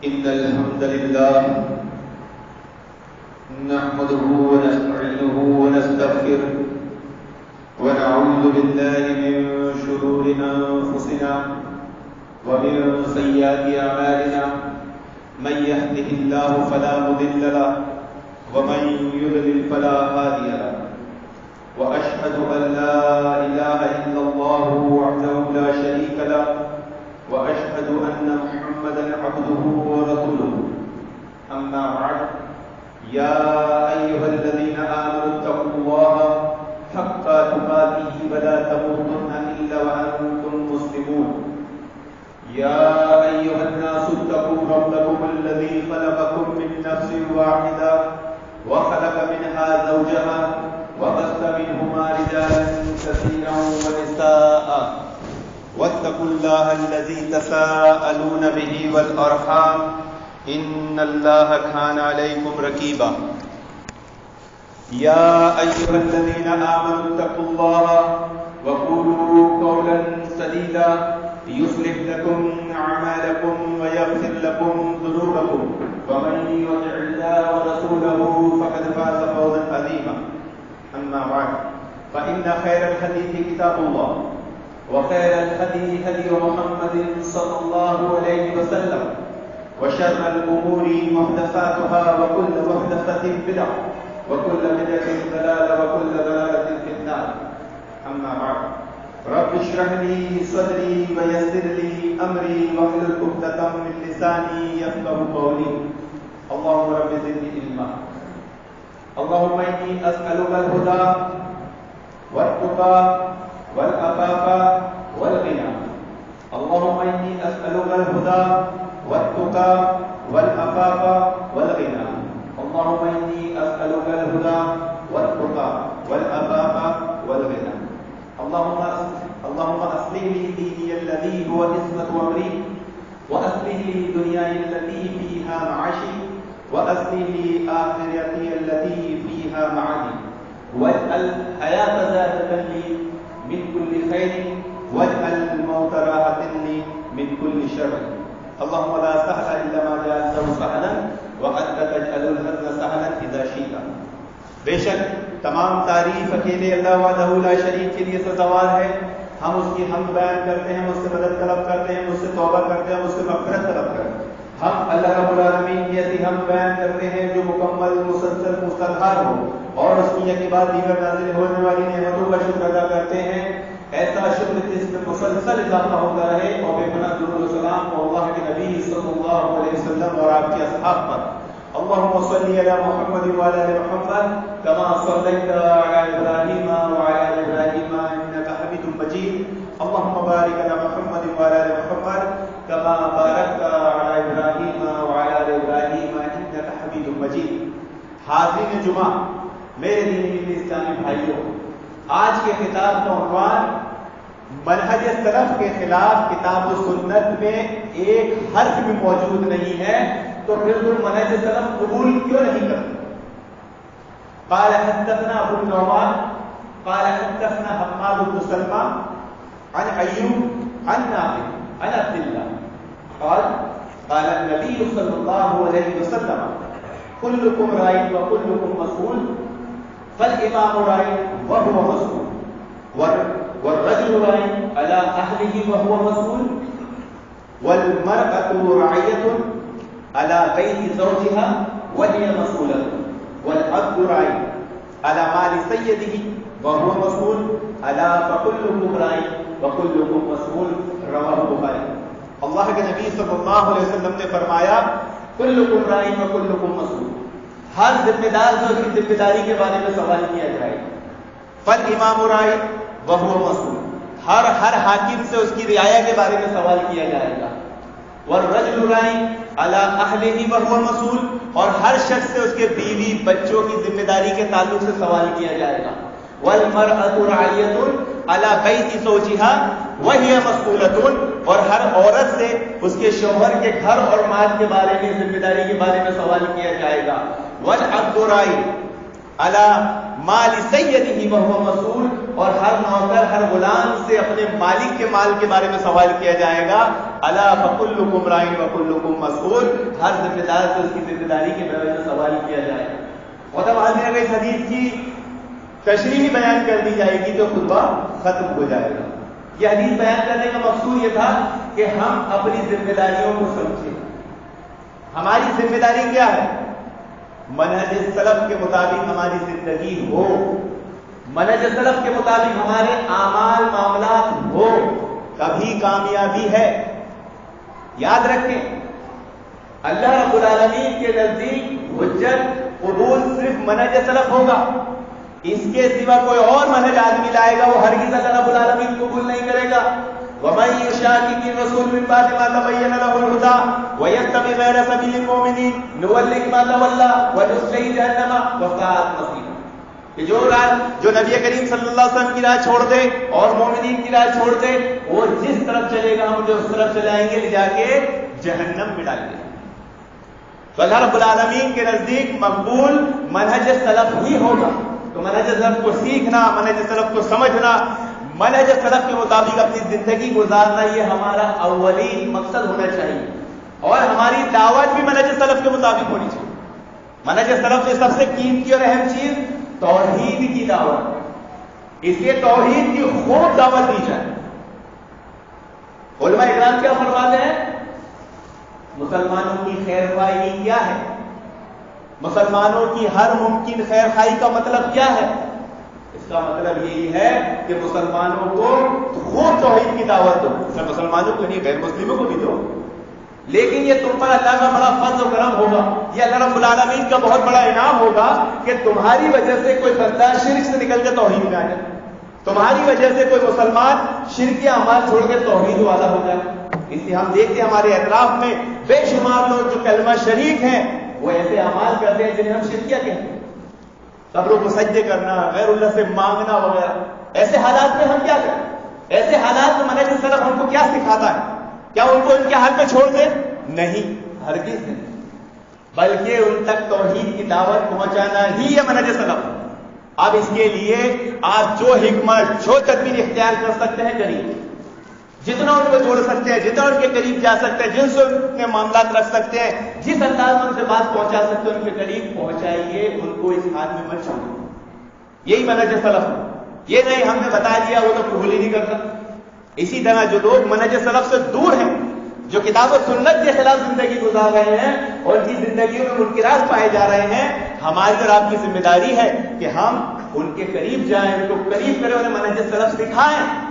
إن الحمد لله نحمده ونستعينه ونستغفره ونعوذ بالله من شرور أنفسنا ومن سيئات أعمالنا من يهده الله فلا مضل له ومن يضلل فلا هادي له وأشهد أن لا إله إلا الله وحده لا شريك له وأشهد أن محمدا عبده ورسوله أما بعد يا أيها الذين آمنوا اتقوا الله حق تقاته ولا تموتن إلا وأنتم مسلمون يا أيها الناس اتقوا ربكم الذي خلقكم من نفس واحدة وخلق منها زوجها وبث منهما رجالا كثيرا ونساء واتقوا الله الذي تساءلون به والأرحام إن الله كان عليكم رقيبا يا أيها الذين آمنوا اتقوا الله وقولوا قولا سديدا يصلح لكم أعمالكم ويغفر لكم ذنوبكم ومن يطع الله ورسوله فقد فاز فوزا عظيما أما بعد فإن خير الحديث كتاب الله وخير الهدي هدي محمد صلى الله عليه وسلم وشر الأمور محدثاتها وكل محدثة بدعة وكل بدعة ضلالة وكل ضلالة في النار أما بعد رب اشرح لي صدري ويسر لي أمري واحلل عقدة من لساني يفقهوا قولي اللهم رب زدني علما اللهم إني أسألك الهدى والتقى والعفاف والغنى اللهم إني أسألك الهدى والتقى والعفاف والغنى اللهم إني أسألك الهدى والتقى والعفاف والغنى اللهم أصلح لي ديني الذي هو عصمة أمري وأصلح لي دنياي التي فيها معاشي وأصلح لي آخرتي التي فيها معادي واجعل الحياة زادة لي من كل خير واجعل الموت راحة لي من كل شر اللهم لا سهل إلا ما جعلته سهلا وأنت تجعل الحزن سهلا إذا شئت. بے شک تمام تعریف اکیلے اللہ وحدہ لا شریک کے لیے سزاوار ہے. ہم اس کی حمد بیان کرتے ہیں, اس سے مدد طلب کرتے ہیں, اس سے توبہ کرتے ہیں, اس سے مغفرت طلب کرتے ہیں. ہم اللہ رب العالمین کی ایسی حمد بیان کرتے ہیں جو مکمل مسلسل مستقر ہو اور اس کی یکی بعد دیگر نازل ہونے والی نعمتوں کا شکر ادا کرتے ہیں. ایسا شکر جس میں مسلسل اضافہ ہوتا رہے اور بے پناہ درود و سلام اللہ کے نبی صلی اللہ علیہ وسلم اور آپ کے اصحاب پر. اللهم صل على محمد وعلى ال محمد كما صليت على ابراهيم وعلى ال ابراهيم انك حميد مجيد. اللهم بارك على محمد وعلى ال محمد كما باركت على ابراهيم وعلى ال ابراهيم انك حميد مجيد. حاضرین جمعہ, میرے دینی اسلامی بھائیوں, آج کے خطاب کا عنوان منہج سلف کے خلاف کتاب و سنت میں ایک حرف بھی موجود نہیں ہے تو پھر تم منہج سلف قبول کیوں نہیں کرتے؟ قال حدثنا ابو النعمان قال حدثنا حماد بن سلمہ عن ایوب عن نافع عن عبد الله قال قال النبي صلى الله عليه وسلم كلكم راع وكلكم مسؤول فالامام راع وهو مسؤول والرجل راع على اهله وهو مسؤول والمرأة راعية على بيت زوجها وهي مسؤولة والعبد راع على مال سيده وهو مسؤول ألا فكلكم راع وكلكم مسؤول رواه البخاری. اللہ کے نبی صلی اللہ علیہ وسلم نے فرمایا کلکم راع وکلکم مسؤول, ہر ذمہ دار جو اس کی ذمہ داری کے بارے میں سوال کیا جائے گا. فالامام راع وهو مسؤول, ہر حاکم سے اس کی رعایا کے بارے میں سوال کیا جائے گا. والرجل راع علی اہلہ وهو مسؤول, اور ہر شخص سے اس کے بیوی بچوں کی ذمہ داری کے تعلق سے سوال کیا جائے گا. والمرأة راعیۃ علی بیت زوجها وهي مسؤولۃ, اور ہر عورت سے اس کے شوہر کے گھر اور مال کے بارے میں ذمہ داری کے بارے میں سوال کیا جائے گا. والعبد راع علی مال سیدہ وہو مسئول، اور ہر نوکر ہر غلام سے اپنے مالک کے مال کے بارے میں سوال کیا جائے گا. الا فکلکم راع وکلکم مسئول، ہر ذمہ دار سے اس کی ذمہ داری کے بارے میں سوال کیا جائے گا۔ اور اب آج اگر اس حدیث کی تشریح بیان کر دی جائے گی تو خطبہ ختم ہو جائے گا۔ یہ حدیث بیان کرنے کا مقصود یہ تھا کہ ہم اپنی ذمہ داریوں کو سمجھیں۔ ہماری ذمہ داری کیا ہے؟ منہج سلف کے مطابق ہماری زندگی ہو، منہج سلف کے مطابق ہمارے اعمال معاملات ہو، تبھی کامیابی ہے۔ یاد رکھیں، اللہ رب العالمین کے نزدیک حجت قبول صرف منہج سلف ہوگا، اس کے سوا کوئی اور منہج آدمی لائے گا وہ ہرگز اللہ رب العالمین قبول نہیں کرے گا۔ وَمَن يُشَاقِقِ الرَّسُولَ مِن بَعْدِ مَا تَبَيَّنَ لَهُ الْهُدَىٰ وَيَتَّبِعْ غَيْرَ سَبِيلِ الْمُؤْمِنِينَ نُوَلِّهُ مَا تَوَلَّىٰ وَنُصْلِهُ جَهَنَّمَ وَسَاءَتْ مَصِيرًا۔ کہ جو نبی کریم صلی اللہ علیہ وسلم کی راہ چھوڑ دے اور مومنین کی راہ چھوڑ دے، وہ جس طرف چلے گا ہم جو اس طرف چلائیں گے، لے جا کے جہنم میں ڈالیں گے۔ تو اللہ رب العالمین کے نزدیک مقبول منہج سلف ہی ہوگا۔ تو منہج سلف کو سیکھنا، منہج سلف کو سمجھنا، منہج سلف کے مطابق اپنی زندگی گزارنا، یہ ہمارا اولین مقصد ہونا چاہیے۔ اور ہماری دعوت بھی منہج سلف کے مطابق ہونی چاہیے۔ منہج سلف سے سب سے قیمتی اور اہم چیز توحید کی دعوت، اس لیے توحید کی خوب دعوت دی جائے۔ علماء اکرام کیا فرماتے ہیں؟ مسلمانوں کی خیر خواہی کیا ہے؟ مسلمانوں کی ہر ممکن خیر خواہی کا مطلب کیا ہے؟ اس کا مطلب یہی ہے کہ مسلمانوں کو خوب توحید کی دعوت دو، صرف مسلمانوں کو نہیں، غیر مسلموں کو بھی دو۔ لیکن یہ تم پر اللہ کا بڑا فضل و کرم ہوگا، یہ اللہ رب العالمین کا بہت بڑا انعام ہوگا کہ تمہاری وجہ سے کوئی بندہ شرک سے نکل کے توحید میں آ جائے، تمہاری وجہ سے کوئی مسلمان شرکی اعمال چھوڑ کے توحید والا ہو جائے۔ اس لیے ہم دیکھتے ہیں ہمارے اطراف میں بے شمار لوگ جو کلمہ شریک ہیں وہ ایسے اعمال کرتے ہیں جنہیں ہم شرکیہ کہتے ہیں، قبروں کو سجدے کرنا، غیر اللہ سے مانگنا وغیرہ۔ ایسے حالات میں ہم کیا کریں؟ ایسے حالات میں منہج سلف ہم کو کیا سکھاتا ہے؟ کیا ان کو ان کے حال پہ چھوڑ دیں؟ نہیں، ہرگز نہیں، بلکہ ان تک توحید کی دعوت پہنچانا ہی ہے منہج سلف۔ اب اس کے لیے آپ جو حکمت، جو تدبیر اختیار کر سکتے ہیں کریے، جتنا ان کو جوڑ سکتے ہیں، جتنا ان کے قریب جا سکتے ہیں، جن سے اپنے معاملات رکھ سکتے ہیں، جس انداز میں ان سے بات پہنچا سکتے ہیں ان کے قریب پہنچائیے، ان کو اس حال میں مت چھوڑیے۔ یہی منہج سلف ہے۔ یہ نہیں ہم نے بتا دیا وہ تو قبول ہی نہیں کرتا۔ اسی طرح جو لوگ منہج سلف سے دور ہیں، جو کتاب و سنت کے خلاف زندگی گزار رہے ہیں اور ان کی زندگیوں میں منکرات پائے جا رہے ہیں، ہماری اور آپ کی ذمہ داری ہے کہ ہم ان کے قریب جائیں، ان کو قریب کریں، انہیں منہج سلف سکھائیں۔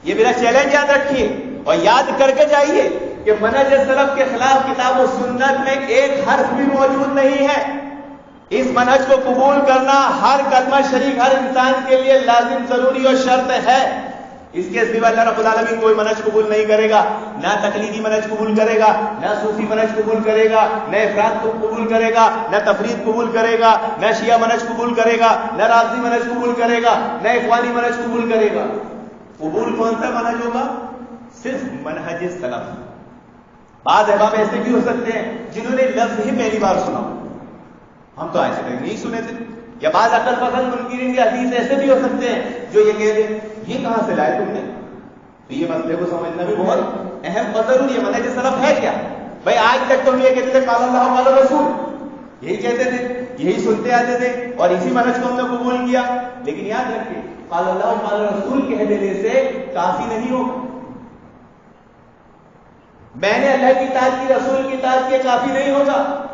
یہ میرا چیلنج یاد رکھیے اور یاد کر کے جائیے کہ منہج سلف کے خلاف کتاب و سنت میں ایک حرف بھی موجود نہیں ہے۔ اس منہج کو قبول کرنا ہر کلمہ شریک ہر انسان کے لیے لازم، ضروری اور شرط ہے۔ اس کے سوا اللہ رب العالمین کوئی منہج قبول نہیں کرے گا، نہ تقلیدی منہج قبول کرے گا، نہ صوفی منہج قبول کرے گا، نہ افراد کو قبول کرے گا، نہ تفرید قبول کرے گا، نہ شیعہ منہج قبول کرے گا، نہ رافضی منہج قبول کرے گا، نہ اخوانی منہج قبول کرے گا۔ قبول کون سا منہج ہوگا؟ صرف منہج سلف۔ بعض احباب ایسے بھی ہو سکتے ہیں جنہوں نے لفظ ہی پہلی بار سنا، ہم تو ایسے نہیں سنے تھے، یا بعض عقل پسند منکرین کے حدیث ایسے بھی ہو سکتے ہیں جو یہ کہہ دیں یہ کہاں سے لائے تم نے؟ تو یہ مسئلے کو سمجھنا بھی بہت اہم اور ضروری ہے۔ منہج سلف ہے کیا؟ بھائی آج تک تم یہ کہتے تھے قال اللہ قال رسول، یہی کہتے تھے، یہی سنتے آتے تھے اور اسی منہج کو ہم نے قبول کیا، لیکن یاد رکھیں قال اللہ قال رسول کہہ دینے سے کافی نہیں ہوگا۔ میں نے اللہ کی اطاعت کی، رسول کی اطاعت کی، کافی نہیں ہوگا۔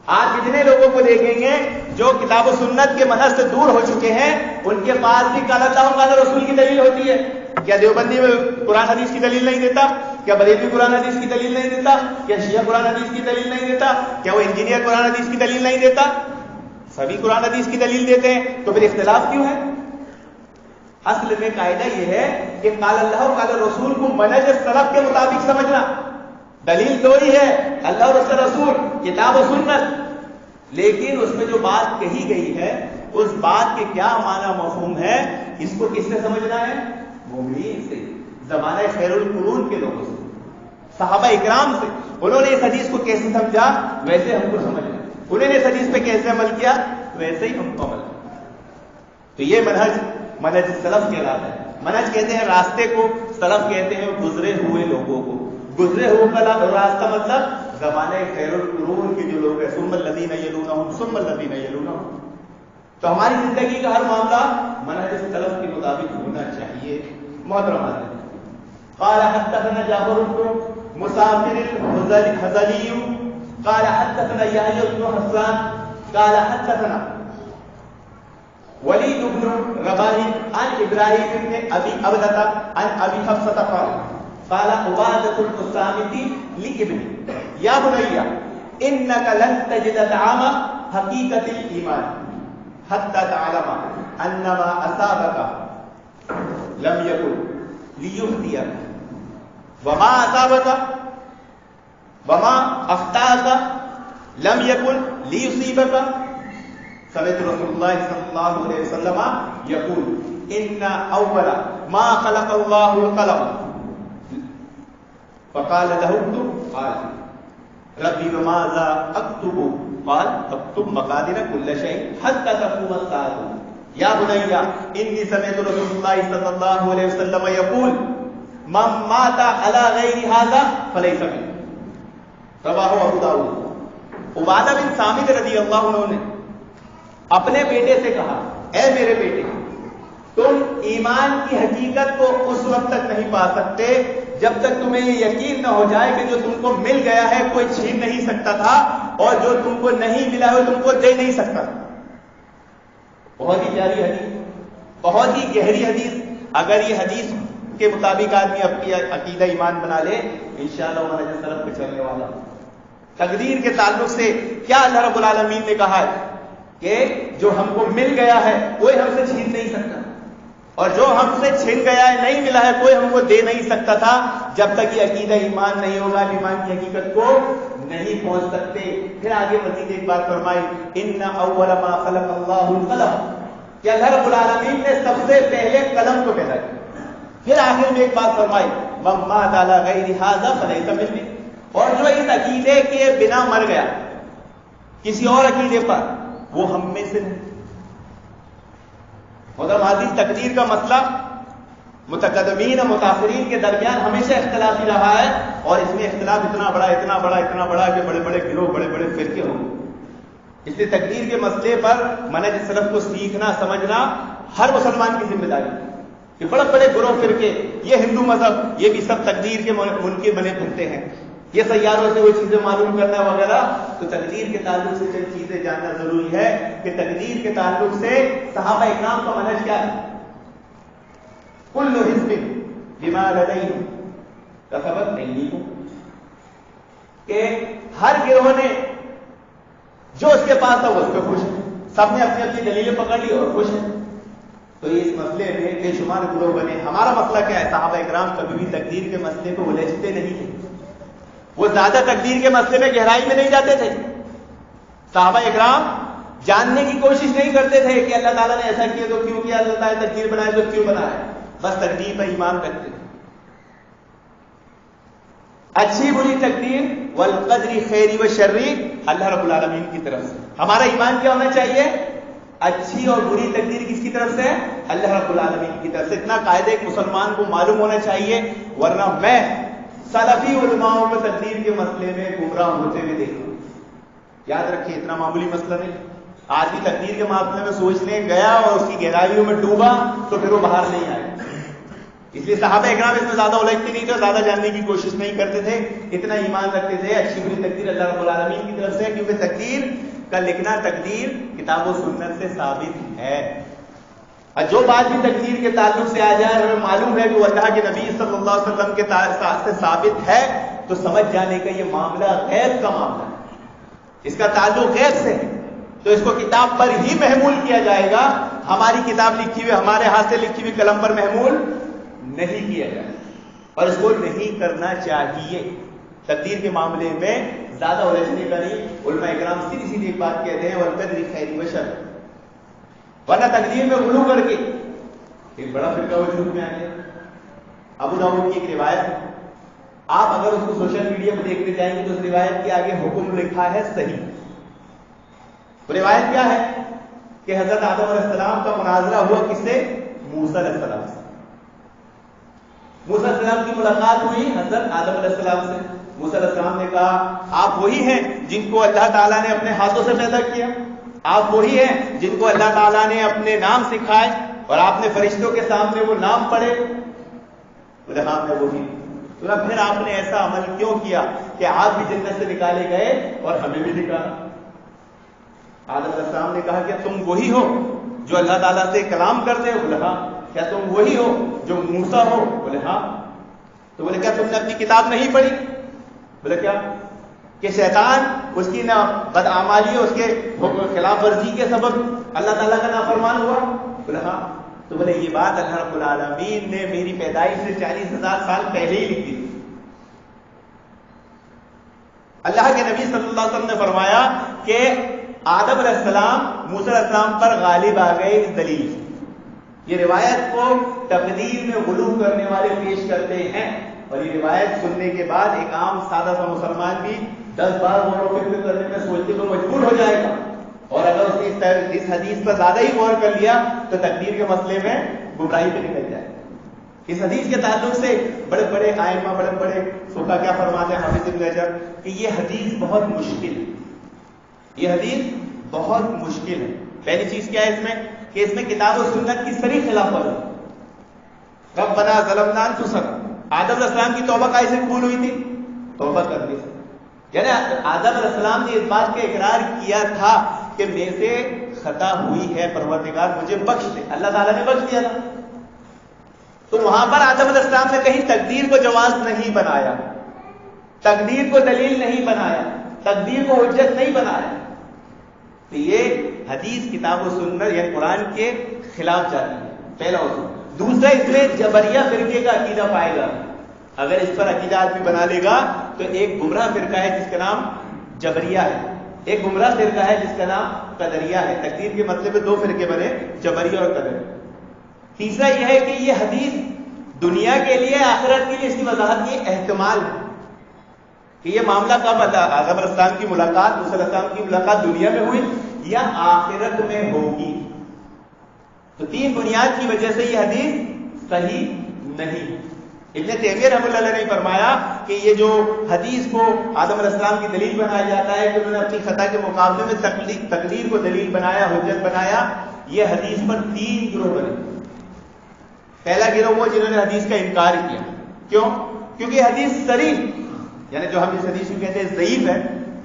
آپ کتنے لوگوں کو دیکھیں گے جو کتاب و سنت کے منہج سے دور ہو چکے ہیں، ان کے پاس بھی قال اللہ قال رسول کی دلیل ہوتی ہے۔ کیا دیوبندی میں قرآن حدیث کی دلیل نہیں دیتا؟ کیا بریلوی قرآن حدیث کی دلیل نہیں دیتا؟ کیا شیعہ قرآن حدیث کی دلیل نہیں دیتا؟ کیا وہ انجینئر قرآن حدیث کی دلیل نہیں دیتا؟ سبھی قرآن حدیث کی دلیل دیتے ہیں، تو پھر اختلاف کیوں ہے؟ اصل میں قاعدہ یہ ہے کہ قال اللہ قال رسول کو منہج سلف کے مطابق سمجھنا۔ دلیل دو ہی ہے، اللہ اور اس کا رسول، کتاب و سنت، لیکن اس میں جو بات کہی گئی ہے اس بات کے کیا معنی مفہوم ہے، اس کو کس سے سمجھنا ہے؟ مومنین سے، زمانہ خیر القرون کے لوگوں سے، صحابہ اکرام سے۔ انہوں نے اس حدیث کو کیسے سمجھا ویسے ہم کو سمجھنا، انہوں نے اس حدیث پہ کیسے عمل کیا ویسے ہی ہم کو عمل کرنا۔ تو یہ منہج سلف کہلاتا ہے۔ منہج کہتے ہیں راستے کو، سلف کہتے ہیں گزرے ہوئے لوگوں کو. گزرے ہوئے کا راستہ مطلب زمانے خیر القرون کے جو لوگ ہیں، ثم الذین یلونہم ثم الذین یلونہم. تو ہماری زندگی کا ہر معاملہ منہج سلف کے مطابق ہونا چاہیے. محترم حضرات، قال حدثنا جعفر بن مسافر الحزلی قال حدثنا یحیی بن حسان قال حدثنا ولید بن رباح عن ابراہیم بن ابی عبدۃ عن ابی حفصۃ قال عبادۃ الصامت لابنه یا بني انك لن تجد طعام حقیقت الایمان حتى تعلم ان ما اصابك لم يكن ليخطئك وما اصابك وما اخطأك لم يكن ليصيبك. سمعت رسول الله صلى الله عليه وسلم يقول ان اول ما خلق الله القلم فقال له اكتب قال ربي وماذا اكتب قال اكتب مقادير كل شيء حتى تقوم الساعه. يا بني اني سمعت رسول الله صلى الله عليه وسلم يقول من مات على غير هذا فليس منه. رواه ابو داؤد. عبادہ بن صامت رضی اللہ عنہ نے اپنے بیٹے سے کہا، اے میرے بیٹے، تم ایمان کی حقیقت کو اس وقت تک نہیں پا سکتے جب تک تمہیں یہ یقین نہ ہو جائے کہ جو تم کو مل گیا ہے کوئی چھین نہیں سکتا تھا، اور جو تم کو نہیں ملا ہے تم کو دے نہیں سکتا. بہت ہی پیاری حدیث، بہت ہی گہری حدیث. اگر یہ حدیث کے مطابق آدمی اپنی عقیدہ ایمان بنا لے، انشاءاللہ وہ منہج سلف پہ چلنے والا. تقدیر کے تعلق سے کیا اللہ رب العالمین نے کہا ہے کہ جو ہم کو مل گیا ہے کوئی ہم سے چھین نہیں سکتا، اور جو ہم سے چھن گیا ہے نہیں ملا ہے کوئی ہم کو دے نہیں سکتا تھا. جب تک یہ عقیدہ ایمان نہیں ہوگا ایمان کی حقیقت کو نہیں پہنچ سکتے. پھر آگے مزید ایک بات فرمائی، ان اول ما خلق اللہ القلم، کہ اللہ رب العالمین نے سب سے پہلے قلم کو پیدا کیا. پھر آخر میں ایک بات فرمائی، من مات علی غیر ھذا فلیس منی، اور جو اس عقیدے کے بنا مر گیا کسی اور عقیدے پر وہ ہم میں سے نہیں. مطلب حدیث تقدیر کا مسئلہ متقدمین اور متاثرین کے درمیان ہمیشہ اختلافی رہا ہے، اور اس میں اختلاف اتنا بڑا کہ بڑے بڑے گروہ بڑے بڑے فرقے ہوں. اس لیے تقدیر کے مسئلے پر منہج سلف کو سیکھنا سمجھنا ہر مسلمان کی ذمہ داری ہے. کہ بڑے بڑے گروہ فرقے، یہ ہندو مذہب، یہ بھی سب تقدیر کے منکر بنے پھرتے ہیں، یہ سیاروں سے وہ چیزیں معلوم کرنا وغیرہ. تو تقدیر کے تعلق سے چند چیزیں جاننا ضروری ہے کہ تقدیر کے تعلق سے صحابہ اکرام کا منہج کیا ہے. کل حزب بما لدیہم کا سبق نہیں ہو، کہ ہر گروہ نے جو اس کے پاس تھا وہ اس پہ خوش ہے، سب نے اپنی اپنی دلیلیں پکڑ لی اور خوش ہے. تو اس مسئلے میں بے شمار گروہ بنے. ہمارا مسئلہ کیا ہے؟ صحابہ اکرام کبھی بھی تقدیر کے مسئلے کو الجھتے نہیں تھے. وہ زیادہ تقدیر کے مسئلے میں گہرائی میں نہیں جاتے تھے. صحابہ اکرام جاننے کی کوشش نہیں کرتے تھے کہ اللہ تعالیٰ نے ایسا کیا تو کیوں کیا، اللہ تعالیٰ نے تقدیر بنایا تو کیوں بنایا. بس تقدیر پر ایمان رکھتے تھے. اچھی بری تقدیر والقدر خیری و شری اللہ رب العالمین کی طرف سے. ہمارا ایمان کیا ہونا چاہیے؟ اچھی اور بری تقدیر کس کی طرف سے؟ اللہ رب العالمین کی طرف سے. اتنا قاعدہ ایک مسلمان کو معلوم ہونا چاہیے، ورنہ میں سلفی علماؤں کو تقدیر کے مسئلے میں گمراہ ہوتے ہوئے دیکھوں. یاد رکھیے اتنا معمولی مسئلہ نہیں. آدمی تقدیر کے معاملے میں سوچنے گیا اور اس کی گہرائیوں میں ڈوبا تو پھر وہ باہر نہیں آئے. اس لیے صحابہ اکرام اس میں زیادہ الجھتے نہیں تھے، زیادہ جاننے کی کوشش نہیں کرتے تھے. اتنا ایمان رکھتے تھے اچھی بری تقدیر اللہ رب العالمین کی طرف سے، کیونکہ تقدیر کا لکھنا تقدیر کتاب و سنت سے ثابت ہے. اور جو بات بھی تقدیر کے تعلق سے آ جائے ہمیں معلوم ہے کہ وہ اللہ کے نبی صلی اللہ علیہ وسلم کے سے ثابت ہے، تو سمجھ جانے کا یہ معاملہ غیب کا معاملہ ہے، اس کا تعلق غیب سے ہے، تو اس کو کتاب پر ہی محمول کیا جائے گا. ہماری کتاب لکھی ہوئی، ہمارے ہاتھ سے لکھی ہوئی قلم پر محمول نہیں کیا جائے، اور اس کو نہیں کرنا چاہیے. تقدیر کے معاملے میں زیادہ الجھنے کا نہیں. علماء اکرام سیدھی سیدھی ایک بات کہتے ہیں، والقدر خیر و شر، ورنہ تقدیر میں غلو کر کے ایک بڑا فرقہ وجود میں آ گیا. ابو داؤد کی ایک روایت ہے، آپ اگر اس کو سوشل میڈیا پہ دیکھنے جائیں گے تو اس روایت کے آگے حکم لکھا ہے صحیح. روایت کیا ہے کہ حضرت آدم علیہ السلام کا مناظرہ ہوا کس سے؟ موسیٰ علیہ السلام سے. موسیٰ علیہ السلام کی ملاقات ہوئی حضرت آدم علیہ السلام سے. موسیٰ علیہ السلام نے کہا آپ وہی ہیں جن کو اللہ تعالیٰ نے اپنے ہاتھوں سے پیدا کیا؟ آپ وہی ہیں جن کو اللہ تعالیٰ نے اپنے نام سکھائے اور آپ نے فرشتوں کے سامنے وہ نام پڑھے؟ بولے ہاں میں وہی. تو پھر آپ نے ایسا عمل کیوں کیا کہ آپ بھی جنت سے نکالے گئے اور ہمیں بھی نکالا؟ آدم علیہ السلام نے کہا کہ تم وہی ہو جو اللہ تعالیٰ سے کلام کرتے ہو؟ بولے ہاں. کیا تم وہی ہو جو موسیٰ ہو؟ بولے ہاں. تو بولے کیا تم نے اپنی کتاب نہیں پڑھی؟ بولے کیا کہ شیطان اس کی بدعمالی اس کے خلاف ورزی کے سبب اللہ تعالیٰ کا نافرمان ہوا؟ بولے ہاں. تو بولے یہ بات اللہ رب العالمین نے میری پیدائش سے 40,000 سال پہلے ہی لکھی تھی. اللہ کے نبی صلی اللہ علیہ وسلم نے فرمایا کہ آدم علیہ السلام موسیٰ علیہ السلام پر غالب آ گئے اس دلیل سے. یہ روایت کو تقدیر میں غلو کرنے والے پیش کرتے ہیں اور یہ روایت سننے کے بعد ایک عام سادہ سا مسلمان بھی 10 بار غور و فکر کرنے میں سوچنے کو مجبور ہو جائے گا. اور اگر اس نے اس حدیث پر زیادہ ہی غور کر لیا تو تقدیر کے مسئلے میں گمراہی پہ نکل جائے. اس حدیث کے تعلق سے بڑے بڑے ائمہ بڑے بڑے فقہا کیا فرماتے ہیں؟ حافظ ابن حجر کہ یہ حدیث بہت مشکل ہے. یہ حدیث بہت مشکل ہے. پہلی چیز کیا ہے اس میں کہ اس میں کتاب و سنت کی صریح خلاف ورزی. ربنا ظلمنا انفسنا، آدم علیہ السلام کی توبہ کیسے قبول ہوئی تھی؟ توبہ کرنے سے. یعنی آدم علیہ السلام نے اس بات کا اقرار کیا تھا کہ میرے سے خطا ہوئی ہے، پروردگار مجھے بخش دے. اللہ تعالیٰ نے بخش دیا تھا. تو وہاں پر آدم علیہ السلام نے کہیں تقدیر کو جواز نہیں بنایا، تقدیر کو دلیل نہیں بنایا، تقدیر کو حجت نہیں بنایا. تو یہ حدیث کتاب و سنت یا قرآن کے خلاف جاتی ہے. پہلا اصول. دوسرا اس میں جبریہ فرقے کا عقیدہ پائے گا. اگر اس پر عقیدہ آدمی بنا لے گا تو ایک گمراہ فرقہ ہے جس کا نام جبریہ ہے، ایک گمراہ فرقہ ہے جس کا نام قدریہ ہے. تقدیر کے مطلب میں 2 فرقے بنے، جبریہ اور قدریہ. تیسرا یہ ہے کہ یہ حدیث دنیا کے لیے آخرت کے لیے اس کی وضاحت یہ احتمال ہے کہ یہ معاملہ کب آدم علیہ السلام کی ملاقات موسیٰ علیہ السلام کی ملاقات دنیا میں ہوئی یا آخرت میں ہوگی. تو 3 بنیاد کی وجہ سے یہ حدیث صحیح نہیں. ابن تیمیہ رحمۃ اللہ علیہ نے فرمایا کہ یہ جو حدیث کو آدم علیہ السلام کی دلیل بنایا جاتا ہے کہ انہوں نے اپنی خطا کے مقابلے میں تقدیر کو دلیل بنایا، حجت بنایا، یہ حدیث پر 3 گروہ بنے. پہلا گروہ وہ جنہوں نے حدیث کا انکار کیا. کیوں؟ کیونکہ حدیث صریح، یعنی جو ہم اس حدیث کو کہتے ہیں ضعیف ہے،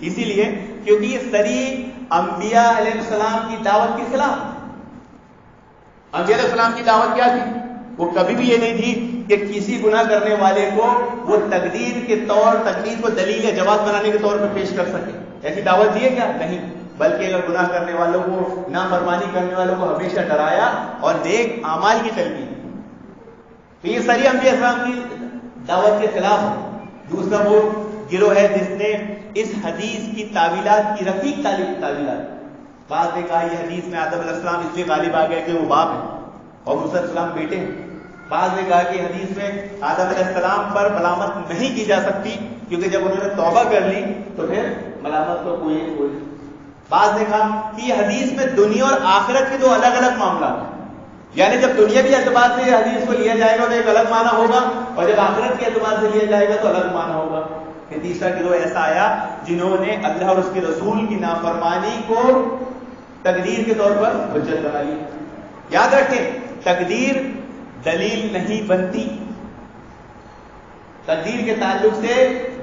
اسی لیے کیونکہ یہ صریح انبیاء علیہ السلام کی دعوت کے خلاف. انبیاء علیہ السلام کی دعوت کیا تھی؟ وہ کبھی بھی یہ نہیں تھی کہ کسی گناہ کرنے والے کو وہ تقدیر کے طور تقدیر کو دلیل یا جواز بنانے کے طور پر پیش کر سکے. ایسی دعوت دی ہے کیا؟ نہیں. بلکہ اگر گناہ کرنے والوں کو، نافرمانی کرنے والوں کو ہمیشہ ڈرایا اور نیک اعمال کی تلقین. تو یہ صریح انبیاء السلام کی دعوت کے خلاف ہے. دوسرا وہ گروہ ہے جس نے اس حدیث کی تعویلات کی رفیق تعویلات. بعض نے کہا یہ حدیث میں آدم علیہ السلام اس لیے غالب آ گئے کہ وہ باپ ہے اور موسیٰ علیہ السلام بیٹے ہیں. بعض نے کہا کہ حدیث میں آدم علیہ السلام پر ملامت نہیں کی جا سکتی کیونکہ جب انہوں نے توبہ کر لی تو پھر ملامت تو کوئی. بعض نے کہا کہ یہ حدیث میں دنیا اور آخرت کے 2 الگ الگ معاملات ہیں. یعنی جب دنیاوی اعتبار سے یہ حدیث کو لیا جائے گا تو ایک الگ معنی ہوگا اور جب آخرت کے اعتبار سے لیا جائے گا تو الگ معنی ہوگا. کہ تیسرا گروہ ایسا آیا جنہوں نے اللہ اور اس کے رسول کی نافرمانی کو تقدیر کے طور پر حجت بنا لی. یاد رکھیں تقدیر دلیل نہیں بنتی. تقدیر کے تعلق سے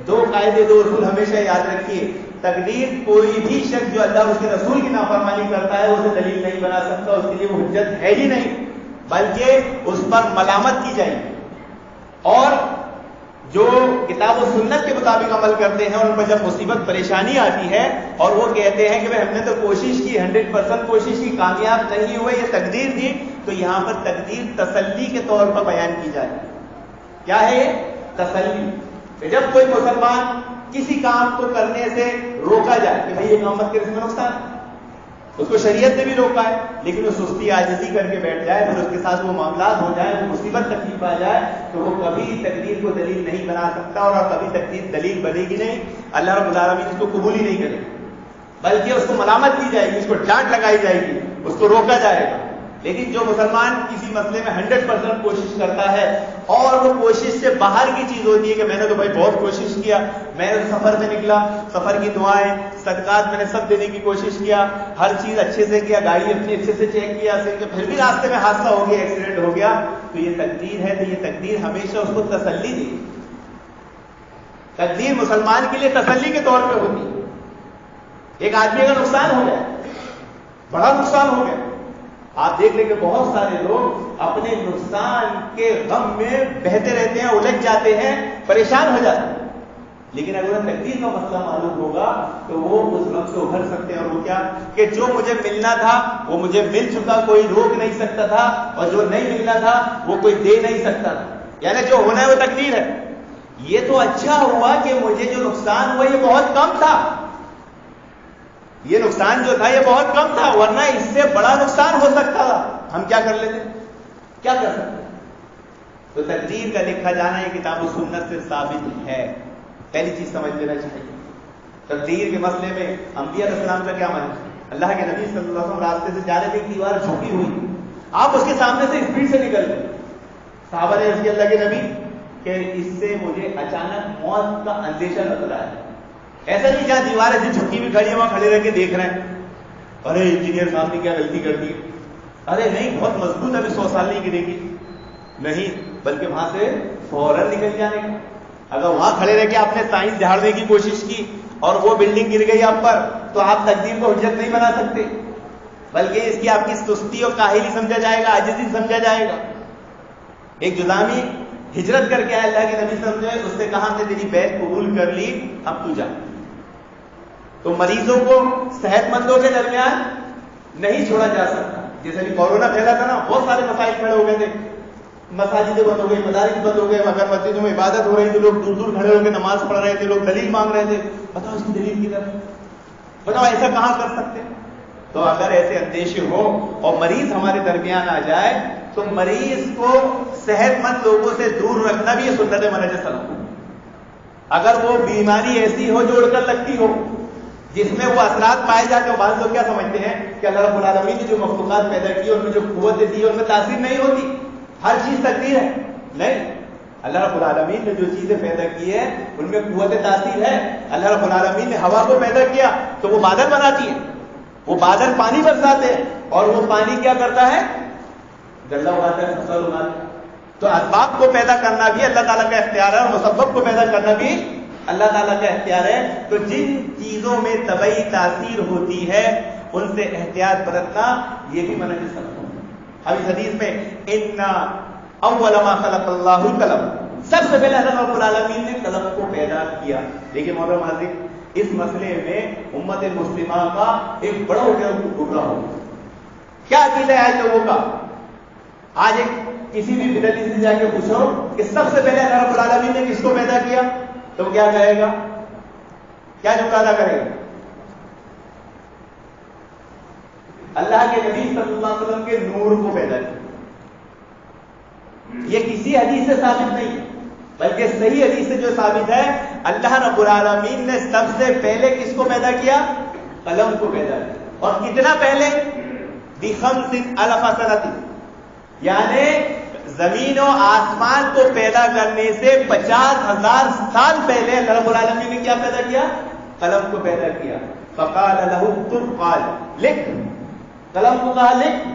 2 قاعدے 2 اصول ہمیشہ یاد رکھیے. تقدیر کوئی بھی شخص جو اللہ اور اس کے رسول کی نافرمانی کرتا ہے اسے دلیل نہیں بنا سکتا، اس کے لیے وہ حجت ہے ہی نہیں، بلکہ اس پر ملامت کی جائے گی. اور جو کتاب و سنت کے مطابق عمل کرتے ہیں اور ان پر جب مصیبت پریشانی آتی ہے اور وہ کہتے ہیں کہ ہم نے تو کوشش کی، 100% کوشش کی، کامیاب نہیں ہوئے، یہ تقدیر تھی، تو یہاں پر تقدیر تسلی کے طور پر بیان کی جائے. کیا ہے یہ؟ تسلی. کہ جب کوئی مسلمان کسی کام کو کرنے سے روکا جائے کہ بھائی یہ کام مت کرے، اس میں نقصان ہے، اس کو شریعت نے بھی روکا ہے، لیکن وہ سستی عاجزی کر کے بیٹھ جائے، پھر اس کے ساتھ وہ معاملات ہو جائے، وہ مصیبت تکلیف آ جائے، تو وہ کبھی تقدیر کو دلیل نہیں بنا سکتا اور کبھی تقدیر دلیل بنے گی نہیں. اللہ رب العالمین اس کو قبول ہی نہیں کرے، بلکہ اس کو ملامت کی جائے گی، اس کو ڈانٹ لگائی جائے گی، اس کو روکا جائے گا. لیکن جو مسلمان کسی مسئلے میں 100% کوشش کرتا ہے اور وہ کوشش سے باہر کی چیز ہوتی ہے کہ میں نے تو بھائی بہت کوشش کیا، میں نے تو سفر میں نکلا، سفر کی دعائیں صدقات میں نے سب دینے کی کوشش کیا، ہر چیز اچھے سے کیا، گاڑی اپنی اچھے سے چیک کیا، پھر بھی راستے میں حادثہ ہو گیا، ایکسیڈنٹ ہو گیا، تو یہ تقدیر ہے، تو یہ تقدیر ہمیشہ اس کو تسلی دی۔ تقدیر مسلمان کے لیے تسلی کے طور پہ ہوتی ہے۔ ایک آدمی کا نقصان ہو گیا، بڑا نقصان ہو گیا، آپ دیکھ لیں کہ بہت سارے لوگ اپنے نقصان کے غم میں بہتے رہتے ہیں، الجھ جاتے ہیں، پریشان ہو جاتے ہیں، لیکن اگر انہیں تقدیر کا مسئلہ معلوم ہوگا تو وہ اس غم سے ابھر سکتے ہیں۔ اور وہ کیا کہ جو مجھے ملنا تھا وہ مجھے مل چکا، کوئی روک نہیں سکتا تھا، اور جو نہیں ملنا تھا وہ کوئی دے نہیں سکتا تھا، یعنی جو ہونا ہے وہ تقدیر ہے۔ یہ تو اچھا ہوا کہ مجھے جو نقصان ہوا یہ بہت کم تھا، یہ نقصان جو تھا یہ بہت کم تھا، ورنہ اس سے بڑا نقصان ہو سکتا تھا، ہم کیا کر لیتے، کیا کر سکتے۔ تو تقدیر کا لکھا جانا یہ کتاب و سنت سے ثابت ہے، پہلی چیز سمجھ لینا چاہیے۔ تقدیر کے مسئلے میں انبیاء علیہ السلام کا کیا معنی ہے؟ اللہ کے نبی صلی اللہ علیہ وسلم راستے سے جا رہے تھے، ایک دیوار جھکی ہوئی، آپ اس کے سامنے سے اسپیڈ سے نکل گئے، صحابہ نے عرض کیا اللہ کے نبی کہ اس سے مجھے اچانک موت کا اندیشہ لگ رہا ہے۔ ایسا نہیں جہاں دیوار ایسی جھکی بھی کھڑی ہے وہاں کھڑے رہ کے دیکھ رہے ہیں، ارے انجینئر صاحب نے کیا غلطی کر دی، ارے نہیں بہت مضبوط ہے، ابھی 100 سال نہیں گرے گی، نہیں، بلکہ وہاں سے فوراً نکل جانے کا۔ اگر وہاں کھڑے رہ کے آپ نے سائنس جھاڑنے کی کوشش کی اور وہ بلڈنگ گر گئی آپ پر، تو آپ تقدیر کو حجت نہیں بنا سکتے، بلکہ اس کی آپ کی سستی اور کاہلی سمجھا جائے گا، عاجزی سمجھا جائے گا۔ ایک جذامی ہجرت کر کے آئے اللہ کے نبی صلی اللہ علیہ وسلم، اس نے کہا ہم نے تیری بیعت قبول کر لی، اب تو جا۔ تو مریضوں کو صحت مندوں کے درمیان نہیں چھوڑا جا سکتا، جیسے بھی کورونا پھیلا تھا نا، بہت سارے مسائل کھڑے ہو گئے تھے، مساجدیں بند ہو گئی، مدارس بند ہو گئے، مگر مسجدوں میں عبادت ہو رہی تھی، لوگ دور دور کھڑے ہو کے نماز پڑھ رہے تھے، لوگ دلیل مانگ رہے تھے، بتاؤ اس کی دلیل کدھر ہے، بتاؤ ایسا کہاں کر سکتے۔ تو اگر ایسے اندیشے ہو اور مریض ہمارے درمیان آ جائے تو مریض کو صحت مند لوگوں سے دور رکھنا بھی یہ سنت منہج سلف۔ اگر وہ بیماری ایسی ہو جو اڑ کر لگتی ہو، جس میں وہ اثرات پائے جاتے ہیں، بعض لوگ کیا سمجھتے ہیں کہ اللہ رب العالمین نے جو مخلوقات پیدا کی ان میں جو قوت دی ہے ان میں تاثیر نہیں ہوتی، ہر چیز تقدیر ہے۔ نہیں، اللہ رب العالمین نے جو چیزیں پیدا کی ہے ان میں قوت تاثیر ہے۔ اللہ رب العالمین نے ہوا کو پیدا کیا تو وہ بادل بناتی ہے، وہ بادل پانی برساتے ہیں، اور وہ پانی کیا کرتا ہے، غلہ اگاتا ہے، فصل اگاتا ہے۔ تو اسباب کو پیدا کرنا بھی اللہ تعالیٰ کا اختیار ہے، اور مسبب کو پیدا کرنا بھی اللہ تعالیٰ کا اختیار ہے۔ تو جن چیزوں میں طبعی تاثیر ہوتی ہے ان سے احتیاط برتنا یہ بھی منہج سلف ہے۔ اب اس حدیث میں ان اول ما خلق اللہ القلم، سب سے پہلے اللہ رب العالمین نے قلم کو پیدا کیا۔ دیکھیں محترم حاضرین، اس مسئلے میں امت مسلمہ کا ایک بڑا گمراہ ہو، کیا عقیدہ ہے لوگوں کا؟ آج ایک کسی بھی بدعتی سے جا کے پوچھو کہ سب سے پہلے اللہ رب العالمین نے کس کو پیدا کیا، تو کیا کہے گا، کیا جملہ ادا کرے گا؟ اللہ کے نبی صلی اللہ علیہ وسلم کے نور کو پیدا کیا۔ یہ کسی حدیث سے ثابت نہیں، بلکہ صحیح حدیث سے جو ثابت ہے، اللہ رب العالمین نے سب سے پہلے کس کو پیدا کیا، قلم کو پیدا کیا۔ اور کتنا پہلے، بخمس الف سنۃ، یعنی زمین و آسمان کو پیدا کرنے سے 50,000 سال پہلے اللہ رب العالمین نے کیا پیدا کیا، قلم کو پیدا کیا۔ فقال له اكتب، قال لکھ، قلم کو کہا لکھ،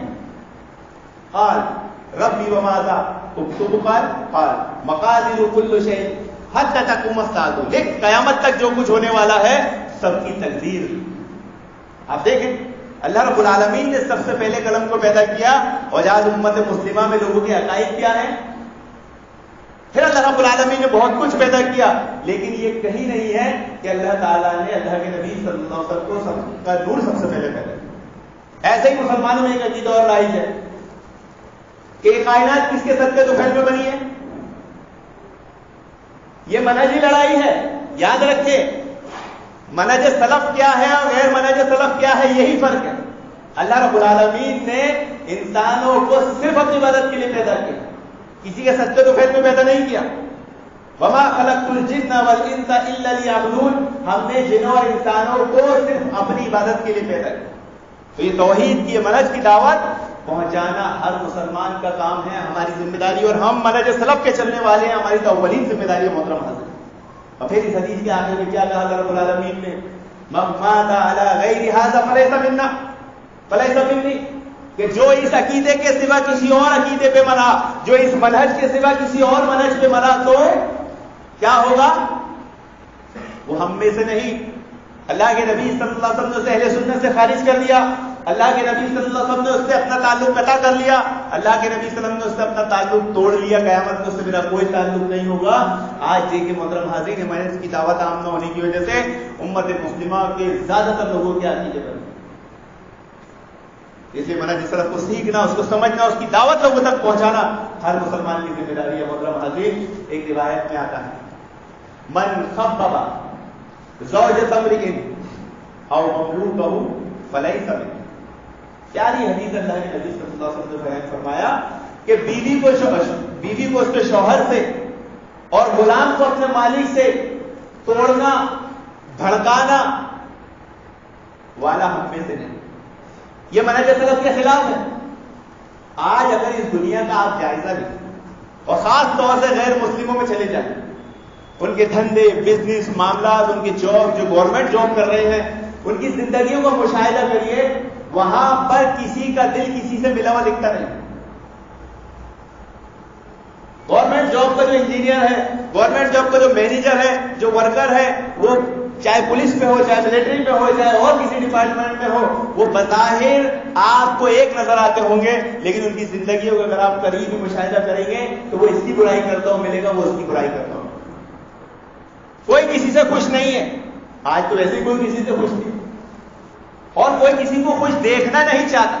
قال ربی وماذا اكتب، قال مقادیر كل شيء حتى تقوم الساعة، لکھ قیامت تک جو کچھ ہونے والا ہے سب کی تقدیر۔ آپ دیکھیں اللہ رب العالمین نے سب سے پہلے قلم کو پیدا کیا، اور آج امت مسلمہ میں لوگوں کے عقائد کیا ہیں، پھر اللہ رب العالمین نے بہت کچھ پیدا کیا، لیکن یہ کہیں نہیں ہے کہ اللہ تعالیٰ نے اللہ کے نبی صلی اللہ علیہ وسلم کو سب کا نور سب سے پہلے پیدا کیا۔ ایسے ہی مسلمانوں میں ایک عقیدہ اور رائج ہے کہ کائنات کس کے صدقے تو خیر میں بنی ہے۔ یہ منہجی لڑائی ہے، یاد رکھیں، منہج سلف کیا ہے اور غیر منہج سلف کیا ہے، یہی فرق ہے۔ اللہ رب العالمین نے انسانوں کو صرف اپنی مدد کے لیے پیدا کیا، کسی کے صدقے تو خیر میں پیدا نہیں کیا۔ وما خلقت الجن والانس الا لیعبدون، ہم نے جنوں اور انسانوں کو صرف اپنی عبادت کے لیے پیدا کیا۔ تو یہ توحید کی، یہ منہج کی دعوت پہنچانا ہر مسلمان کا کام ہے، ہماری ذمہ داری، اور ہم منہج سلف کے چلنے والے ہیں، ہماری تو اولین ذمہ داری ہے محترم حضرت۔ اور پھر اس حدیث کے آخر میں کیا کہا اللہ رب العالمین نے؟ من مات علی غیر ھذا فلیس منا، فلیس منی، کہ جو اس عقیدے کے سوا کسی اور عقیدے پہ مرا، جو اس منہج کے سوا کسی اور منہج پہ مرا، تو کیا ہوگا؟ وہ ہم میں سے نہیں۔ اللہ کے نبی صلی اللہ علیہ وسلم نے اسے اہل سنت سے خارج کر دیا، اللہ کے نبی صلی اللہ علیہ وسلم نے اس سے اپنا تعلق قطع کر لیا، اللہ کے نبی صلی اللہ علیہ وسلم نے اس سے اپنا تعلق توڑ لیا، قیامت میں اس سے میرا کوئی تعلق نہیں ہوگا۔ آج دیکھیں محترم حاضرین، منہج کی دعوت عام نہ ہونے کی وجہ سے امت مسلمہ کے زیادہ تر لوگوں کے عقیدے پر، اس لیے منہج سلف کو سیکھنا، اس کو سمجھنا، اس کی دعوت لوگوں تک پہنچانا ہر مسلمان کی ذمہ داری ہے۔ محترم حاضرین، ایک روایت میں آتا ہے من خبب زوجۃ امرئ او مملوکہ فلیس منہ۔ پیاری حدیث اللہ کے نبی صلی اللہ علیہ وسلم نے بیان فرمایا کہ بیوی کو اس کے شوہر سے اور غلام کو اپنے مالک سے توڑنا، بھڑکانا والا ہم میں سے نہیں۔ یہ منہج سلف کے خلاف ہے۔ آج اگر اس دنیا کا آپ جائزہ لیں اور خاص طور سے غیر مسلموں میں چلے جائیں، ان کے دھندے، بزنس، معاملات، ان کے جاب، جو گورنمنٹ جاب کر رہے ہیں، ان کی زندگیوں کا مشاہدہ کریے، وہاں پر کسی کا دل کسی سے ملا ہوا دکھتا نہیں۔ گورنمنٹ جاب کا جو انجینئر ہے، گورنمنٹ جاب کا جو مینیجر ہے، جو ورکر ہے، وہ چاہے پولیس میں ہو، چاہے ملٹری میں ہو، چاہے اور کسی ڈپارٹمنٹ میں ہو، وہ بظاہر آپ کو ایک نظر آتے ہوں گے، لیکن ان کی زندگیوں کا اگر آپ قریبی مشاہدہ کریں گے تو وہ اس کی برائی کرتا ہو ملے گا، وہ اس کی برائی کرتا ہو۔ کوئی کسی سے خوش نہیں ہے، آج تو ویسے ہی کوئی کسی سے خوش نہیں، اور کوئی کسی کو خوش دیکھنا نہیں چاہتا۔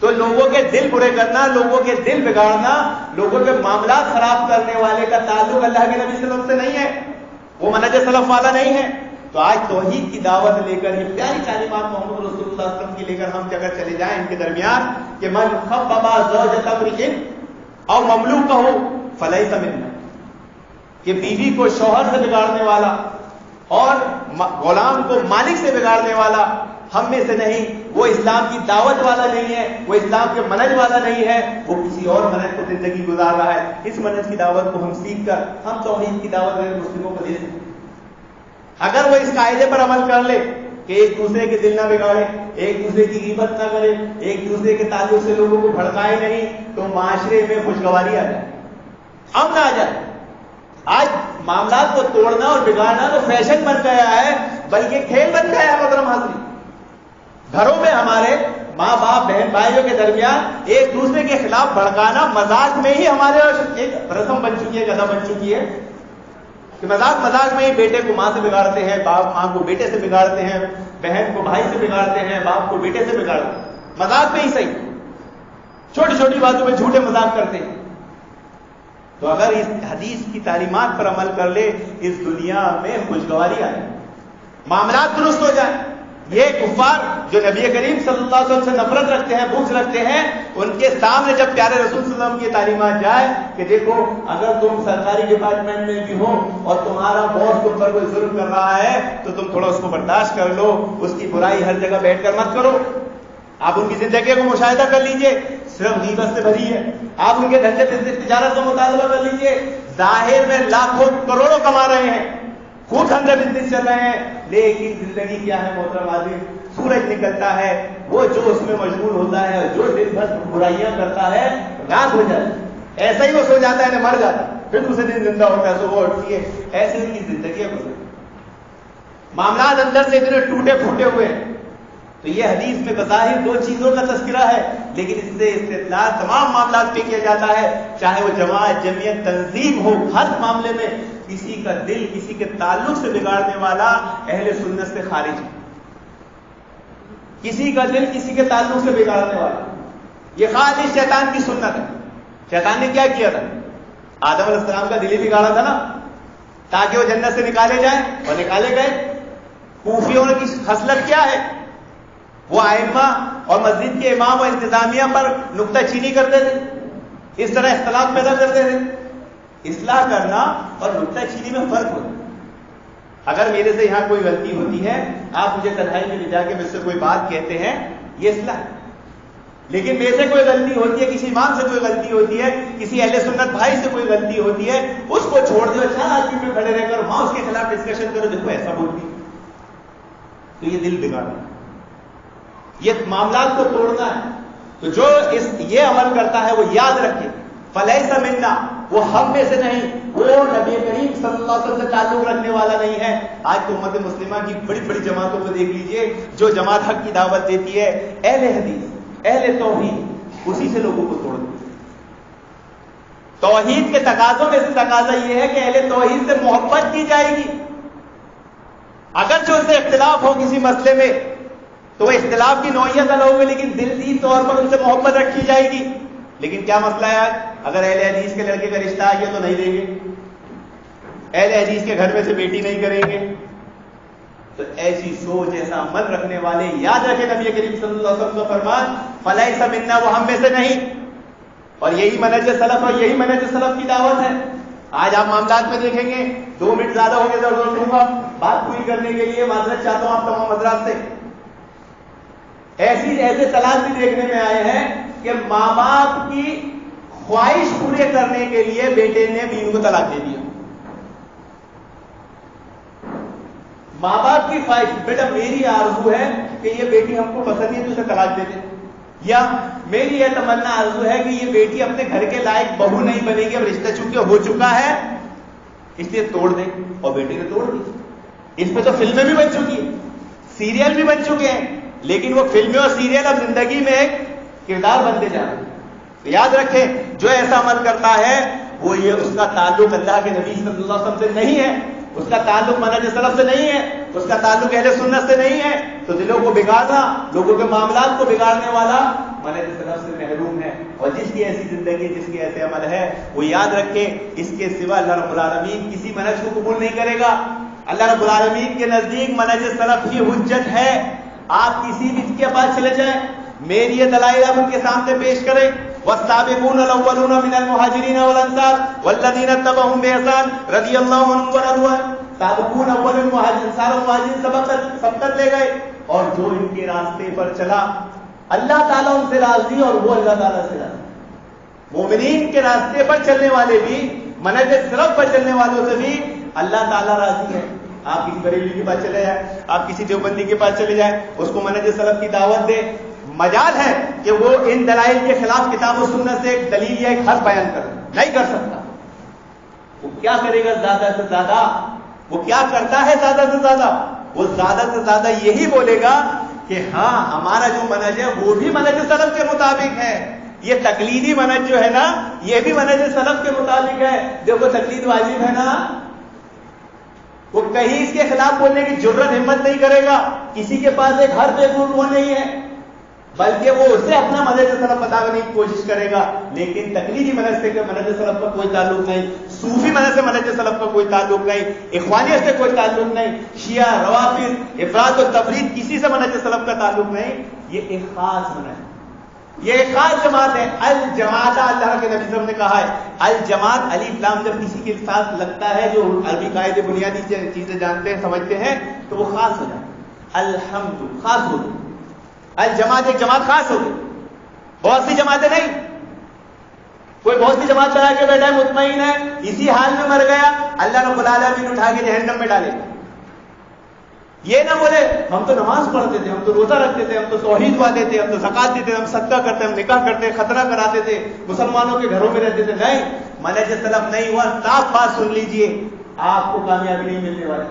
تو لوگوں کے دل برے کرنا، لوگوں کے دل بگاڑنا، لوگوں کے معاملات خراب کرنے والے کا تعلق اللہ کے نبی صلی اللہ علیہ وسلم سے نہیں ہے، وہ منہج سلف والا نہیں ہے۔ تو آج توحید کی دعوت لے کر، یہ پیاری تعلیمات محمد رسول اللہ صلی اللہ علیہ وسلم کی لے کر ہم اگر چلے جائیں ان کے درمیان کہ من خبب زوجۃ امرئ او مملوکہ فلیس منا، کہ بیوی کو شوہر سے بگاڑنے والا اور غلام کو مالک سے بگاڑنے والا ہم میں سے نہیں، وہ اسلام کی دعوت والا نہیں ہے، وہ اسلام کے منہج والا نہیں ہے، وہ کسی اور منہج کو زندگی گزار رہا ہے۔ اس منہج کی دعوت کو ہم سیکھ کر ہم توحید کی دعوت غیر مسلموں کو دے دیں۔ اگر وہ اس قاعدے پر عمل کر لے کہ ایک دوسرے کے دل نہ بگاڑے، ایک دوسرے کی غیبت نہ کرے، ایک دوسرے کے تعلق سے لوگوں کو بھڑکائے نہیں، تو معاشرے میں خوشگواری آ جائے، امن آ جائے۔ آج معاملات کو توڑنا اور بگاڑنا تو فیشن بن گیا ہے، بلکہ کھیل بن گیا ہے محترم حاضرین۔ گھروں میں ہمارے ماں باپ، بہن بھائیوں کے درمیان ایک دوسرے کے خلاف بھڑکانا مذاق میں ہی ہمارے ایک رسم بن چکی ہے، گدا بن چکی ہے کہ مذاق میں ہی بیٹے کو ماں سے بگاڑتے ہیں، باپ ماں کو بیٹے سے بگاڑتے ہیں، بہن کو بھائی سے بگاڑتے ہیں، باپ کو بیٹے سے بگاڑتے ہیں، مذاق میں ہی صحیح، چھوٹی چھوٹی باتوں میں جھوٹے مذاق کرتے ہیں۔ تو اگر اس حدیث کی تعلیمات پر عمل کر لے، اس دنیا میں خوشگواری آئے، معاملات درست ہو جائیں۔ یہ کفار جو نبی کریم صلی اللہ علیہ وسلم سے نفرت رکھتے ہیں، بغض رکھتے ہیں، ان کے سامنے جب پیارے رسول صلی اللہ علیہ وسلم کی تعلیمات جائے کہ دیکھو اگر تم سرکاری ڈپارٹمنٹ میں بھی ہو اور تمہارا باس تم پر کوئی ظلم کر رہا ہے تو تم تھوڑا اس کو برداشت کر لو، اس کی برائی ہر جگہ بیٹھ کر مت کرو۔ آپ ان کی زندگی کو مشاہدہ کر لیجئے، صرف غیبت سے بھری ہے۔ آپ ان کے دھندے بزنس تجارت کا مطالبہ کر لیجئے، ظاہر میں لاکھوں کروڑوں کما رہے ہیں، خوب دھندے بزنس چل رہے ہیں، لیکن زندگی کیا ہے محترم آدمی؟ سورج نکلتا ہے، وہ جو اس میں مشغول ہوتا ہے، جو دن بھر برائیاں کرتا ہے، رات ہو جاتی ہے، ایسا ہی وہ سو جاتا ہے، مر جاتا ہے، پھر دوسرے دن زندہ ہوتا ہے، صبح اٹھتی ہے، ایسے ان کی زندگیاں گزرتی، معاملات اندر سے اتنے ٹوٹے پھوٹے ہوئے ہیں۔ تو یہ حدیث میں بظاہر دو چیزوں کا تذکرہ ہے، لیکن اس سے استدلال تمام معاملات پہ کیا جاتا ہے، چاہے وہ جماعت، جمعیت، تنظیم ہو، ہر معاملے میں کسی کا دل کسی کے تعلق سے بگاڑنے والا اہل سنت سے خارج ہے۔ کسی کا دل کسی کے تعلق سے بگاڑنے والا، یہ خالص شیطان کی سنت ہے۔ شیطان نے کیا کیا تھا؟ آدم علیہ السلام کا دل ہی بگاڑا تھا نا، تاکہ وہ جنت سے نکالے جائیں، اور نکالے گئے۔ کوفیوں کی خصلت کیا ہے؟ وہ ائمہ اور مسجد کے امام و انتظامیہ پر نکتہ چینی کرتے تھے، اس طرح اختلاف پیدا کرتے تھے۔ اصلاح کرنا اور نکتہ چینی میں فرق ہوتا ہے۔ اگر میرے سے یہاں کوئی غلطی ہوتی ہے، آپ مجھے تنہائی میں لے جا کے مجھ سے کوئی بات کہتے ہیں، یہ اصلاح ہے۔ لیکن میں سے کوئی غلطی ہوتی ہے, کسی امام سے کوئی غلطی ہوتی ہے, کسی اہل سنت بھائی سے کوئی غلطی ہوتی ہے, اس کو چھوڑ دو, 4 آدمی میں کھڑے رہ کر وہاں اس کے خلاف ڈسکشن کرو, دیکھو ایسا بولتی, تو یہ دل بگاڑنا, یہ معاملات کو توڑنا ہے. تو جو یہ عمل کرتا ہے وہ یاد رکھے, فلیس منا, وہ ہم میں سے نہیں, وہ نبی کریم صلی اللہ علیہ وسلم سے تعلق رکھنے والا نہیں ہے. آج تو امت مسلمہ کی بڑی بڑی جماعتوں کو دیکھ لیجئے, جو جماعت حق کی دعوت دیتی ہے, اہل حدیث, اہل توحید, اسی سے لوگوں کو توڑ دیتی. توحید کے تقاضوں میں سے تقاضا یہ ہے کہ اہل توحید سے محبت کی جائے گی. اگر جو اس سے اختلاف ہو کسی مسئلے میں تو وہ اختلاف کی نوعیت الگ ہوگی, لیکن دلی طور پر ان سے محبت رکھی جائے گی. لیکن کیا مسئلہ ہے, اگر اہل حدیث کے لڑکے کا رشتہ آ گیا تو نہیں دیں گے, اہل حدیث کے گھر میں سے بیٹی نہیں کریں گے. تو ایسی سوچ, ایسا عمل رکھنے والے, یاد رکھیں نبی کریم صلی اللہ علیہ وسلم کا فرمان, فلیس منا, وہ ہم میں سے نہیں. اور یہی منہج سلف اور یہی منہج سلف کی دعوت ہے. آج آپ معاملات میں دیکھیں گے, 2 منٹ زیادہ ہو گئے ضرورت دوں گا بات پوری کرنے کے لیے, معذرت چاہتا ہوں آپ تمام حضرات سے. ایسے طلاق بھی دیکھنے میں آئے ہیں کہ ماں باپ کی خواہش پورے کرنے کے لیے بیٹے نے بیوی کو طلاق دے دیا. ماں باپ کی خواہش, بیٹا میری آرزو ہے کہ یہ بیٹی ہم کو پسند نہیں, تو اسے طلاق دے دے, یا میری یہ تمنا آرزو ہے کہ یہ بیٹی اپنے گھر کے لائق بہو نہیں بنے گی, اب رشتہ چونکہ ہو چکا ہے اس لیے توڑ دے. اور بیٹی نے توڑ دی. اس پہ تو فلمیں بھی بن چکی ہیں, سیریل بھی بن چکے ہیں, لیکن وہ فلمیں اور سیریل اب زندگی میں ایک کردار بنتے جا رہے ہیں. تو یاد رکھیں, جو ایسا عمل کرتا ہے وہ یہ, اس کا تعلق اللہ کے نبی صلی اللہ علیہ وسلم سے نہیں ہے, اس کا تعلق منہج سلف سے نہیں ہے, اس کا تعلق اہل سنت سے نہیں ہے. تو دلوں کو بگاڑنا, لوگوں کے معاملات کو بگاڑنے والا منہج سلف سے محروم ہے. اور جس کی ایسی زندگی, جس کے ایسے عمل ہے, وہ یاد رکھے اس کے سوا اللہ رب العالمین کسی منہج کو قبول نہیں کرے گا. اللہ رب العالمین کے نزدیک منہج سلف کی حجت ہے. آپ کسی بھی کے پاس چلے جائیں, میری یہ دلائل آپ ان کے سامنے پیش کریں. والسابقون الاولون من المهاجرين والانصار والذين اتبعوهم باحسان رضي الله عنهم ورضوا عنه. سابقون اول المهاجرين, سارے مہاجرین سبقت لے گئے, اور جو ان کے راستے پر چلا اللہ تعالیٰ ان سے راضی اور وہ اللہ تعالیٰ سے راضی. مومنین کے راستے پر چلنے والے بھی, منہج سلف پر چلنے والوں سے بھی اللہ تعالیٰ راضی ہے. آپ کسی بریلوی کے پاس چلے جائیں, آپ کسی دیوبندی کے پاس چلے جائیں, اس کو منہج سلف کی دعوت دے, مجال ہے کہ وہ ان دلائل کے خلاف کتاب و سنت سے ایک دلیل یا ایک حرف بیان کر, نہیں کر سکتا. وہ کیا کرے گا زیادہ سے زیادہ, وہ کیا کرتا ہے زیادہ سے زیادہ, وہ زیادہ سے زیادہ یہی بولے گا کہ ہاں ہمارا جو منہج ہے وہ بھی منہج سلف کے مطابق ہے. یہ تقلیدی منہج جو ہے نا, یہ بھی منہج سلف کے مطابق ہے. دیکھو تقلید واجب ہے نا, وہ کہیں اس کے خلاف بولنے کی جرت ہمت نہیں کرے گا. کسی کے پاس ایک حرف ایک وہ نہیں ہے, بلکہ وہ اسے اپنا منہج سلف بتانے کی کوشش کرے گا. لیکن تقلیدی منہج سے منہج سلف کا کوئی تعلق نہیں, صوفی منہج سے منہج سلف کا کوئی تعلق نہیں, اخوانیت سے کوئی تعلق نہیں, شیعہ, روافض, افراط و تفرید, کسی سے منہج سلف کا تعلق نہیں. یہ ایک خاص منہج, یہ ایک خاص جماعت ہے. الجماعت, اللہ کے نبی صلی اللہ علیہ وسلم نے کہا ہے الجماعت, الف لام جب کسی کے ساتھ لگتا ہے, جو عربی قاعدے بنیادی چیزیں جانتے ہیں سمجھتے ہیں, تو وہ خاص ہو جاتا ہے. الحمد, خاص ہو گئی. الجماعت, ایک جماعت خاص ہو گئی, بہت سی جماعتیں نہیں. کوئی بہت سی جماعت بنا کے بیٹھا ہے, مطمئن ہے, اسی حال میں مر گیا, اللہ رب العالمین اٹھا کے جہنم میں ڈالے. یہ نہ بولے ہم تو نماز پڑھتے تھے, ہم تو روزہ رکھتے تھے, ہم تو توحید والے تھے, ہم تو زکات دیتے تھے, ہم صدقہ کرتے, ہم نکاح کرتے, خطرہ کراتے تھے, مسلمانوں کے گھروں میں رہتے تھے. نہیں, منہج سلف نہیں ہوا. صاف بات سن لیجئے, آپ کو کامیابی نہیں ملنے والی.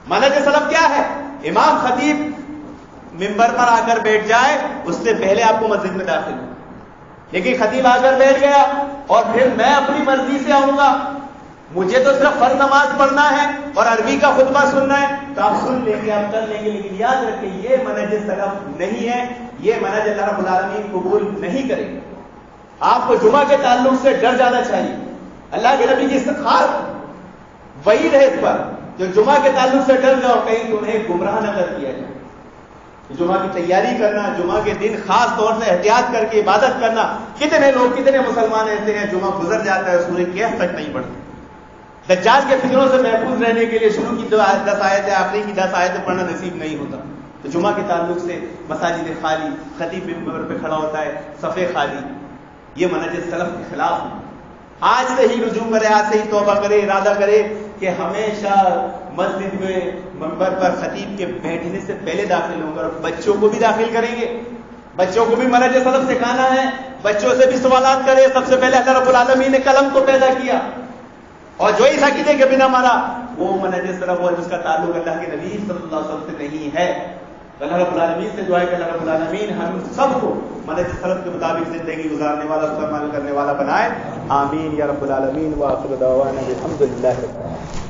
منہج سلف کیا ہے؟ امام خطیب منبر پر آ کر بیٹھ جائے, اس سے پہلے آپ کو مسجد میں داخل ہو. لیکن خطیب آ کر بیٹھ گیا اور پھر میں اپنی مرضی سے آؤں گا, مجھے تو صرف فرض نماز پڑھنا ہے اور عربی کا خطبہ سننا ہے, تو آپ سن لیں گے, آپ کر لیں گے. لیکن یاد رکھیں یہ منہج سلف نہیں ہے, یہ منہج اللہ رب العالمین قبول نہیں کرے گا. آپ کو جمعہ کے تعلق سے ڈر جانا چاہیے. اللہ کے نبی کی خاص وعید ہے اس پر, جو جمعہ کے تعلق سے ڈر جاؤ, کہیں تمہیں گمراہ نہ کر دیا جائے. جمعہ کی تیاری کرنا, جمعہ کے دن خاص طور سے احتیاط کر کے عبادت کرنا. کتنے لوگ, کتنے مسلمان ایسے ہیں, جمعہ گزر جاتا ہے, سورہ کہف تک نہیں پڑھتے. دجال کے فتنوں سے محفوظ رہنے کے لیے شروع کی 10 آیتیں, آخری کی 10 آیتیں پڑھنا نصیب نہیں ہوتا. تو جمعہ کے تعلق سے مساجد خالی، خطیب منبر پہ کھڑا ہوتا ہے، صفے خالی، یہ منہج سلف کے خلاف ہے۔ آج سے ہی رجوع کرے، آج سے ہی توبہ کرے، ارادہ کرے کہ ہمیشہ مسجد میں منبر پر خطیب کے بیٹھنے سے پہلے داخل ہوں گے، اور بچوں کو بھی داخل کریں گے، بچوں کو بھی منہج سلف سکھانا ہے، بچوں سے بھی سوالات کرے۔ سب سے پہلے اللہ رب العالمین نے قلم کو پیدا کیا، اور جو اس عقیدے کے بنا مرا وہ منہج سلف اور اس کا تعلق اللہ کے نبی صلی اللہ علیہ وسلم سے نہیں ہے۔ اللہ رب العالمین سے دعا ہے کہ اللہ رب العالمین ہم سب کو منہج سلف کے مطابق زندگی گزارنے والا، اس پر عمل کرنے والا بنائے، آمین یا رب العالمین۔ وآخر دعوانا الحمد للہ رب العالمین۔